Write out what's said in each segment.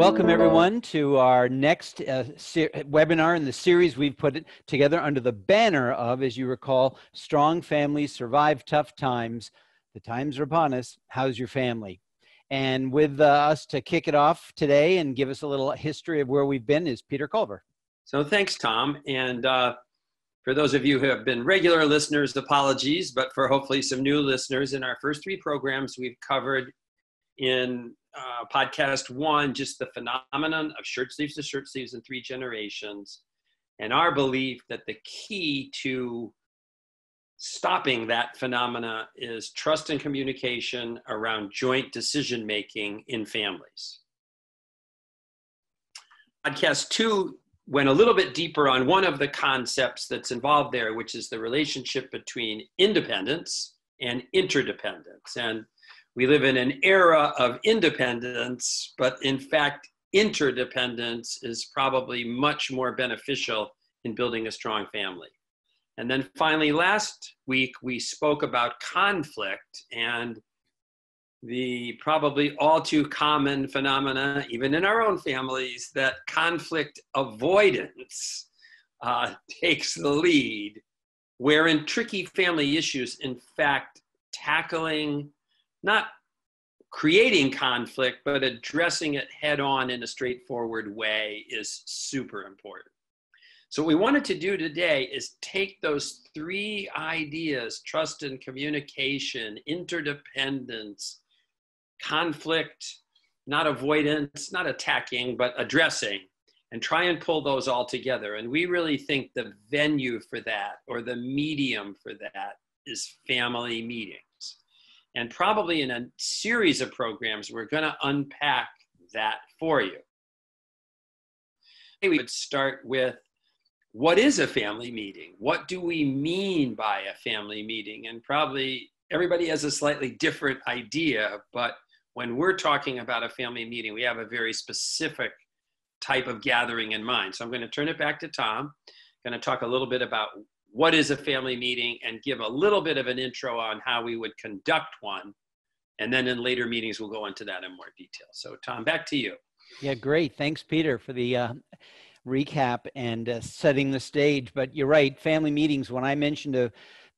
Welcome, everyone, to our next webinar in the series we've put it together under the banner of, as you recall, Strong Families Survive Tough Times. The times are upon us. How's your family? And with us to kick it off today and give us a little history of where we've been is Peter Culver. So thanks, Tom. And for those of you who have been regular listeners, apologies, but for hopefully some new listeners, in our first three programs, we've covered in podcast one, just the phenomenon of shirt sleeves to shirt sleeves in 3 generations, and our belief that the key to stopping that phenomena is trust and communication around joint decision-making in families. Podcast 2 went a little bit deeper on one of the concepts that's involved there, which is the relationship between independence and interdependence. And we live in an era of independence, but in fact, interdependence is probably much more beneficial in building a strong family. And then finally, last week, we spoke about conflict and the probably all too common phenomena, even in our own families, that conflict avoidance takes the lead, where in tricky family issues, in fact, tackling, not creating conflict, but addressing it head on in a straightforward way is super important. So what we wanted to do today is take those 3 ideas, trust and communication, interdependence, conflict, not avoidance, not attacking, but addressing, and try and pull those all together. And we really think the venue for that, or the medium for that, is family meetings. And probably in a series of programs, we're going to unpack that for you. We would start with, what is a family meeting? What do we mean by a family meeting? And probably everybody has a slightly different idea, but when we're talking about a family meeting, we have a very specific type of gathering in mind. So I'm going to turn it back to Tom. I'm going to talk a little bit about what is a family meeting and give a little bit of an intro on how we would conduct one. And then in later meetings, we'll go into that in more detail. So Tom, back to you. Yeah, great. Thanks, Peter, for the recap and setting the stage. But you're right, family meetings, when I mention to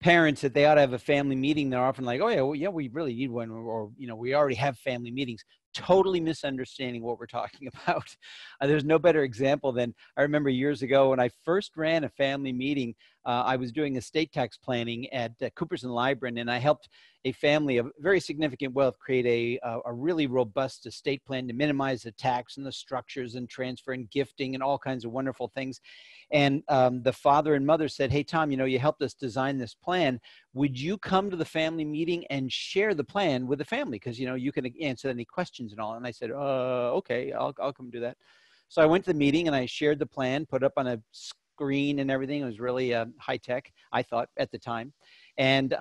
parents that they ought to have a family meeting, they're often like, oh yeah, well, yeah, we really need one, or we already have family meetings. Totally misunderstanding what we're talking about. There's no better example than, I remember years ago when I first ran a family meeting, I was doing estate tax planning at Cooper's and Lybrand, and I helped a family of very significant wealth create a really robust estate plan to minimize the tax and the structures and transfer and gifting and all kinds of wonderful things. And the father and mother said, hey, Tom, you helped us design this plan. Would you come to the family meeting and share the plan with the family? Because, you can answer any questions and all. And I said, okay, I'll come do that. So I went to the meeting and I shared the plan, put up on a screen and everything. It was really high tech, I thought, at the time. And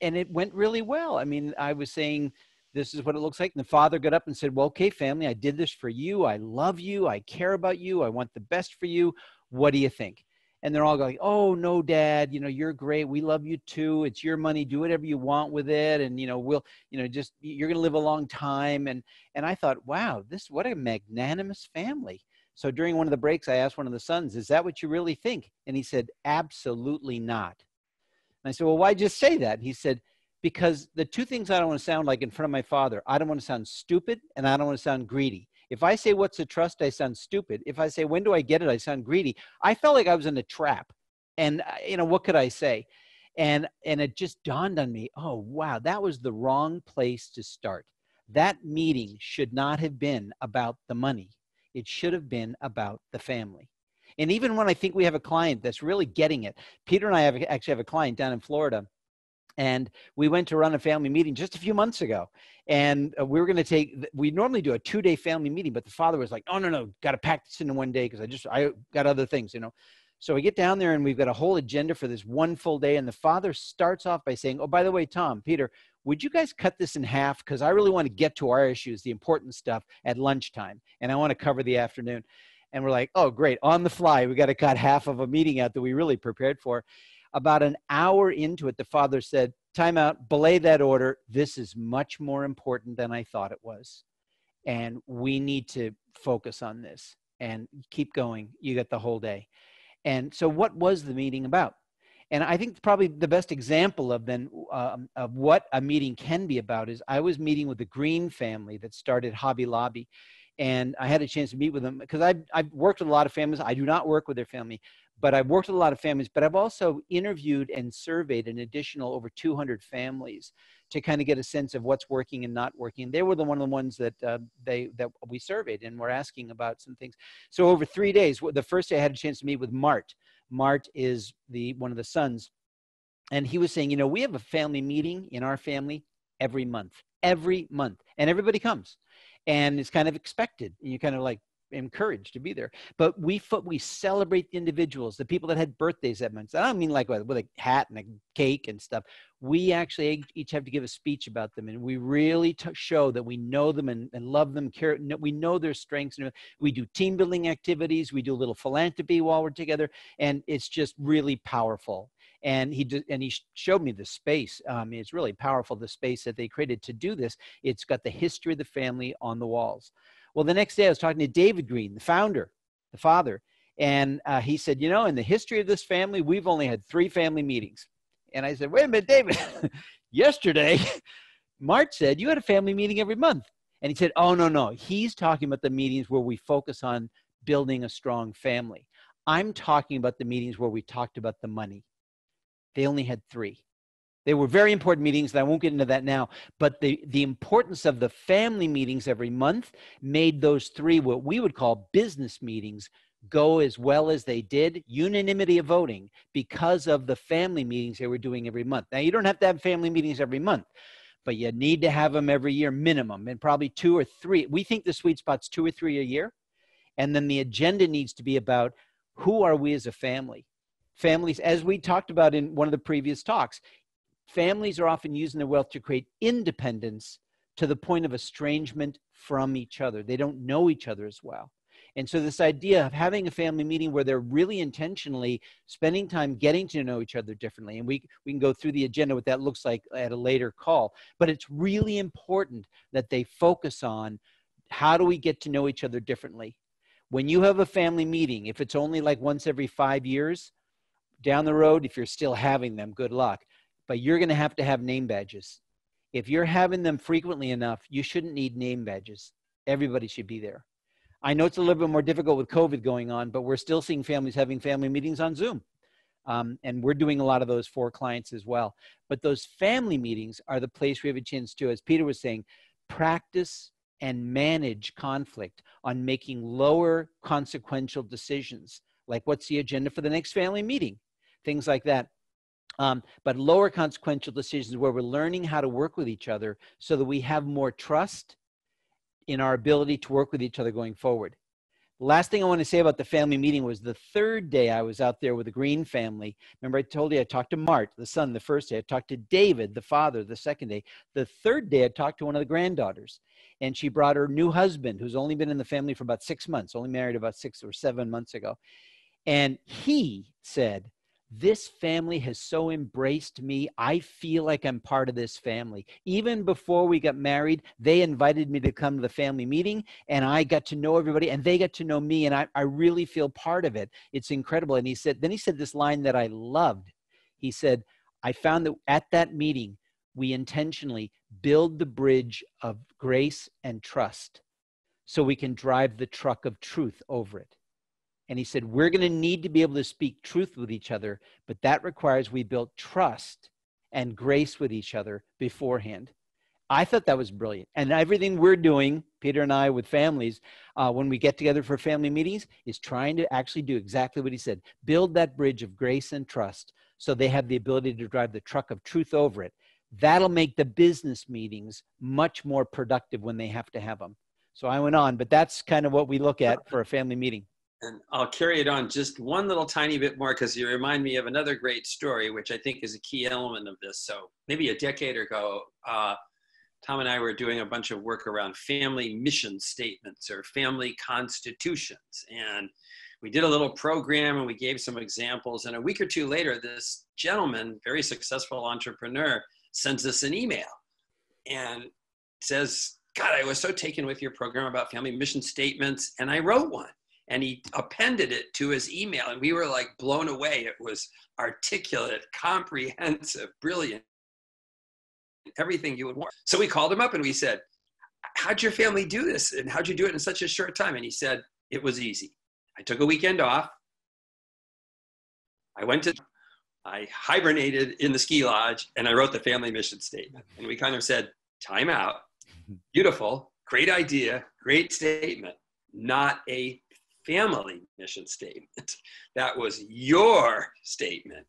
it went really well. I mean, I was saying, this is what it looks like. And the father got up and said, well, okay, family, I did this for you. I love you. I care about you. I want the best for you. What do you think? And they're all going, oh, no, Dad, you're great. We love you too. It's your money. Do whatever you want with it. And, you're going to live a long time. And I thought, wow, what a magnanimous family. So during one of the breaks, I asked one of the sons, is that what you really think? And he said, absolutely not. And I said, well, why just say that? He said, because the 2 things I don't want to sound like in front of my father, I don't want to sound stupid and I don't want to sound greedy. If I say, what's a trust, I sound stupid. If I say, when do I get it, I sound greedy. I felt like I was in a trap. And, what could I say? And it just dawned on me, oh, wow, that was the wrong place to start. That meeting should not have been about the money. It should have been about the family. And even when I think we have a client that's really getting it, Peter and I actually have a client down in Florida, and we went to run a family meeting just a few months ago. And we normally do a 2-day family meeting, but the father was like, oh, no, got to pack this into one day because I got other things, So we get down there and we've got a whole agenda for this one full day. And the father starts off by saying, oh, by the way, Tom, Peter, would you guys cut this in half? Because I really want to get to our issues, the important stuff, at lunchtime. And I want to cover the afternoon. And we're like, oh, great. On the fly, we got to cut half of a meeting out that we really prepared for. About an hour into it, the father said, time out, belay that order. This is much more important than I thought it was. and we need to focus on this and keep going. You got the whole day. And so what was the meeting about? And I think probably the best example of then of what a meeting can be about is I was meeting with the Green family that started Hobby Lobby. And I had a chance to meet with them because I've worked with a lot of families. I do not work with their family, but I've worked with a lot of families, but I've also interviewed and surveyed an additional over 200 families to kind of get a sense of what's working and not working. They were one of the ones that that we surveyed and were asking about some things. So over 3 days, the first day I had a chance to meet with Mart. Mart is one of the sons. And he was saying, you know, we have a family meeting in our family every month, and everybody comes. And it's kind of expected. And you kind of like encouraged to be there. But we celebrate the individuals, the people that had birthdays that month. I don't mean like with a hat and a cake and stuff. We actually each have to give a speech about them. And we really show that we know them and love them, care. We know their strengths. We do team building activities. We do a little philanthropy while we're together. And it's just really powerful. And he showed me the space. It's really powerful, the space that they created to do this. It's got the history of the family on the walls. Well, the next day I was talking to David Green, the founder, the father. And he said, you know, in the history of this family, we've only had 3 family meetings. And I said, wait a minute, David, yesterday, Mart said you had a family meeting every month. And he said, oh, no. He's talking about the meetings where we focus on building a strong family. I'm talking about the meetings where we talked about the money. They only had 3. They were very important meetings, and I won't get into that now. But the importance of the family meetings every month made those 3 what we would call business meetings go as well as they did, unanimity of voting, because of the family meetings they were doing every month. Now, you don't have to have family meetings every month, but you need to have them every year minimum, and probably 2 or 3. We think the sweet spot's 2 or 3 a year. And then the agenda needs to be about who are we as a family? Families, as we talked about in one of the previous talks, families are often using their wealth to create independence to the point of estrangement from each other. They don't know each other as well. And so this idea of having a family meeting where they're really intentionally spending time getting to know each other differently, and we can go through the agenda, what that looks like at a later call, but it's really important that they focus on how do we get to know each other differently. When you have a family meeting, if it's only like once every 5 years, down the road, if you're still having them, good luck. But you're going to have name badges. If you're having them frequently enough, you shouldn't need name badges. Everybody should be there. I know it's a little bit more difficult with COVID going on, but we're still seeing families having family meetings on Zoom. And we're doing a lot of those for clients as well. But those family meetings are the place we have a chance to, as Peter was saying, practice and manage conflict on making lower consequential decisions. Like, what's the agenda for the next family meeting? Things like that. But lower consequential decisions where we're learning how to work with each other so that we have more trust in our ability to work with each other going forward. The last thing I want to say about the family meeting was the 3rd day I was out there with the Green family. Remember I told you I talked to Mart, the son, the first day. I talked to David, the father, the 2nd day. The 3rd day I talked to one of the granddaughters. And she brought her new husband, who's only been in the family for about 6 months, only married about 6 or 7 months ago. And he said, this family has so embraced me. I feel like I'm part of this family. Even before we got married, they invited me to come to the family meeting, and I got to know everybody, and they got to know me, and I really feel part of it. It's incredible. And he said this line that I loved. He said, I found that at that meeting, we intentionally build the bridge of grace and trust so we can drive the truck of truth over it. And he said, we're going to need to be able to speak truth with each other, but that requires we build trust and grace with each other beforehand. I thought that was brilliant. And everything we're doing, Peter and I, with families, when we get together for family meetings, is trying to actually do exactly what he said. Build that bridge of grace and trust so they have the ability to drive the truck of truth over it. That'll make the business meetings much more productive when they have to have them. So I went on, but that's kind of what we look at for a family meeting. And I'll carry it on just one little tiny bit more because you remind me of another great story, which I think is a key element of this. So maybe a decade ago, Tom and I were doing a bunch of work around family mission statements or family constitutions. And we did a little program and we gave some examples. And a week or 2 later, this gentleman, very successful entrepreneur, sends us an email and says, God, I was so taken with your program about family mission statements. And I wrote one, and he appended it to his email. And we were like blown away. It was articulate, comprehensive, brilliant, everything you would want. So we called him up and we said, how'd your family do this? And how'd you do it in such a short time? And he said, it was easy. I took a weekend off. I hibernated in the ski lodge, and I wrote the family mission statement. And we kind of said, time out. Beautiful, great idea, great statement, not a family mission statement. That was your statement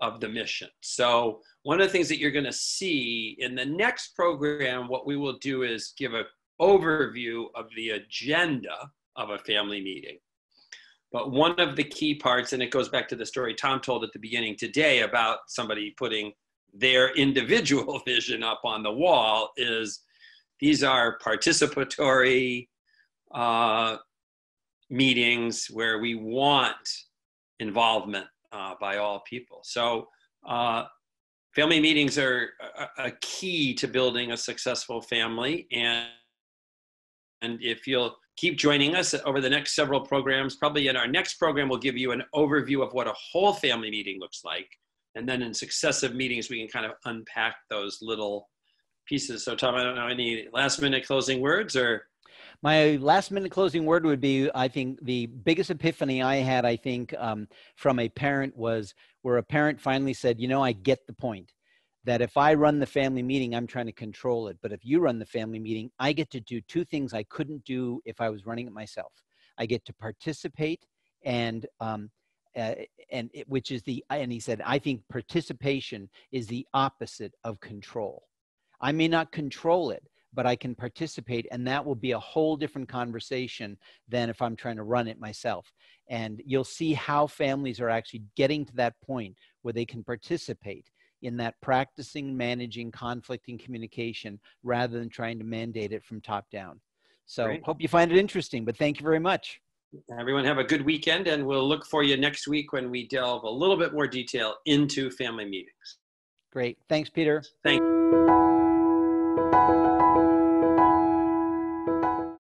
of the mission. So one of the things that you're going to see in the next program, what we will do is give an overview of the agenda of a family meeting. But one of the key parts, and it goes back to the story Tom told at the beginning today about somebody putting their individual vision up on the wall, is these are participatory meetings where we want involvement by all people. So family meetings are a key to building a successful family. And if you'll keep joining us over the next several programs, probably in our next program, we'll give you an overview of what a whole family meeting looks like. And then in successive meetings, we can kind of unpack those little pieces. So Tom, I don't know, any last minute closing words or? My last minute closing word would be, I think the biggest epiphany I had, I think, from a parent was where a parent finally said, you know, I get the point that if I run the family meeting, I'm trying to control it. But if you run the family meeting, I get to do two things I couldn't do if I was running it myself. I get to participate and he said, I think participation is the opposite of control. I may not control it, but I can participate, and that will be a whole different conversation than if I'm trying to run it myself. And you'll see how families are actually getting to that point where they can participate in that practicing, managing conflict and communication rather than trying to mandate it from top down. So Great. Hope you find it interesting, but thank you very much. Everyone have a good weekend, and we'll look for you next week when we delve a little bit more detail into family meetings. Great. Thanks, Peter. Thank you.